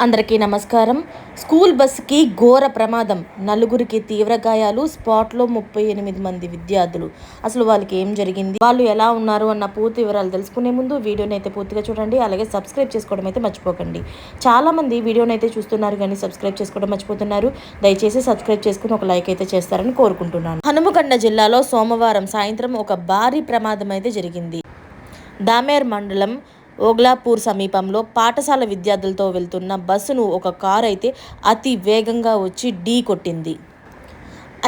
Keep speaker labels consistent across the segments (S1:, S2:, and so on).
S1: అందరికీ నమస్కారం. స్కూల్ బస్సుకి ఘోర ప్రమాదం, నలుగురికి తీవ్ర గాయాలు, స్పాట్లో 38 మంది విద్యార్థులు. అసలు వాళ్ళకి ఏం జరిగింది, వాళ్ళు ఎలా ఉన్నారు అన్న పూర్తి వివరాలు తెలుసుకునే ముందు వీడియోని అయితే పూర్తిగా చూడండి. అలాగే సబ్స్క్రైబ్ చేసుకోవడం అయితే మర్చిపోకండి. చాలామంది వీడియోని అయితే చూస్తున్నారు కానీ సబ్స్క్రైబ్ చేసుకోవడం మర్చిపోతున్నారు. దయచేసి సబ్స్క్రైబ్ చేసుకుని ఒక లైక్ అయితే చేస్తారని కోరుకుంటున్నాను. హనుమకొండ జిల్లాలో సోమవారం సాయంత్రం ఒక భారీ ప్రమాదం అయితే జరిగింది. దామేర్ మండలం ఓగ్లాపూర్ సమీపంలో పాఠశాల విద్యార్థులతో వెళ్తున్న బస్సును ఒక కారు అయితే అతి వేగంగా వచ్చి ఢీ కొట్టింది.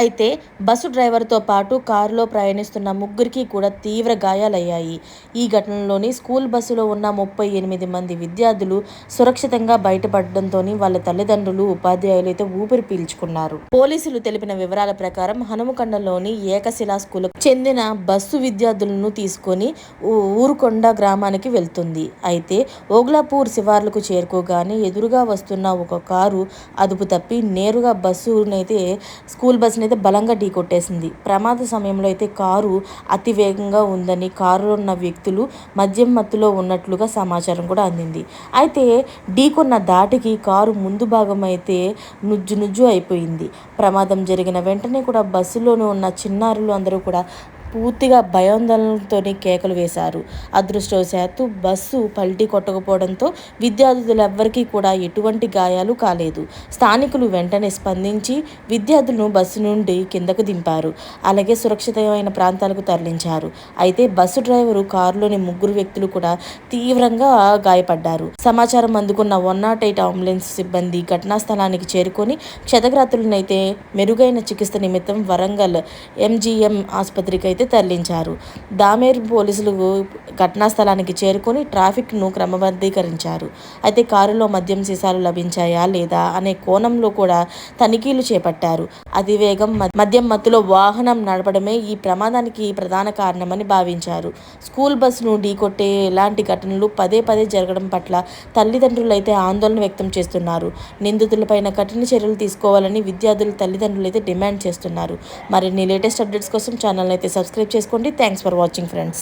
S1: అయితే బస్సు డ్రైవర్తో పాటు కారులో ప్రయాణిస్తున్న ముగ్గురికి కూడా తీవ్ర గాయాలయ్యాయి. ఈ ఘటనలోని స్కూల్ బస్సులో ఉన్న 38 మంది విద్యార్థులు సురక్షితంగా బయటపడడంతో వాళ్ళ తల్లిదండ్రులు, ఉపాధ్యాయులు అయితే ఊపిరి పీల్చుకున్నారు. పోలీసులు తెలిపిన వివరాల ప్రకారం హనుమకొండలోని ఏకశిలా స్కూల్కు చెందిన బస్సు విద్యార్థులను తీసుకొని ఊరుకొండ గ్రామానికి వెళ్తుంది. అయితే ఓగ్లాపూర్ శివార్లకు చేరుకోగానే ఎదురుగా వస్తున్న ఒక కారు అదుపు తప్పి నేరుగా స్కూల్ బస్సును అయితే బలంగా ఢీకొట్టేసింది. ప్రమాద సమయంలో అయితే కారు అతి వేగంగా ఉందని, కారులో ఉన్న వ్యక్తులు మద్యం మత్తులో ఉన్నట్లుగా సమాచారం కూడా అందింది. అయితే ఢీకొన్న దాటికి కారు ముందు భాగం అయితే నుజ్జు అయిపోయింది. ప్రమాదం జరిగిన వెంటనే కూడా బస్సులోనే ఉన్న చిన్నారులు అందరూ కూడా పూర్తిగా భయాందోళనలతో కేకలు వేశారు. అదృష్టవశాత్తు బస్సు పల్టీ కొట్టకపోవడంతో విద్యార్థులెవ్వరికీ కూడా ఎటువంటి గాయాలు కాలేదు. స్థానికులు వెంటనే స్పందించి విద్యార్థులను బస్సు నుండి కిందకు దింపారు. అలాగే సురక్షితమైన ప్రాంతాలకు తరలించారు. అయితే బస్సు డ్రైవరు, కారులోని ముగ్గురు వ్యక్తులు కూడా తీవ్రంగా గాయపడ్డారు. సమాచారం అందుకున్న 108 అంబులెన్స్ సిబ్బంది ఘటనా స్థలానికి చేరుకొని క్షతగాత్రులనైతే మెరుగైన చికిత్స నిమిత్తం వరంగల్ ఎంజీఎం ఆసుపత్రికి అయితే తరలించారు. దామేర్ పోలీసులు ఘటనా స్థలానికి చేరుకొని ట్రాఫిక్ను క్రమబద్ధీకరించారు. అయితే కారులో మద్యం సీసాలు లభించాయా లేదా అనే కోణంలో కూడా తనిఖీలు చేపట్టారు. అతివేగం, మద్యం మత్తులో వాహనం నడపడమే ఈ ప్రమాదానికి ప్రధాన కారణమని భావించారు. స్కూల్ బస్సును ఢీకొట్టే ఇలాంటి ఘటనలు పదే జరగడం పట్ల తల్లిదండ్రులు అయితే ఆందోళన వ్యక్తం చేస్తున్నారు. నిందితులపైన కఠిన చర్యలు తీసుకోవాలని విద్యార్థుల తల్లిదండ్రులు అయితే డిమాండ్ చేస్తున్నారు. మరిన్ని లేటెస్ట్ అప్డేట్స్ కోసం ఛానల్ అయితే సబ్స్క్రైబ్ చేసుకోండి. Thanks for watching friends.